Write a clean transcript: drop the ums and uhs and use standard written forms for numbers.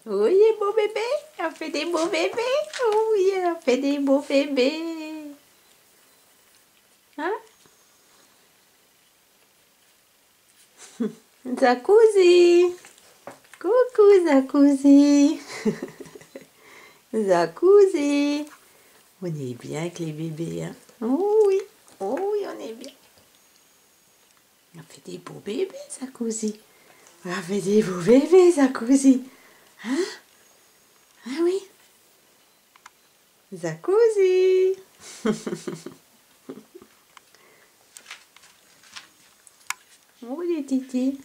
Oui, beau bébé. On fait des beaux bébés. Oui, on fait des beaux bébés. Hein? Zakouzi. Coucou, Zakouzi. Zakouzi. On est bien avec les bébés, hein? Oh oui, on est bien. On fait des beaux bébés, Zakouzi. On fait des beaux bébés, Zakouzi. Hein? Ah oui. Zakouzi. Oh les titis.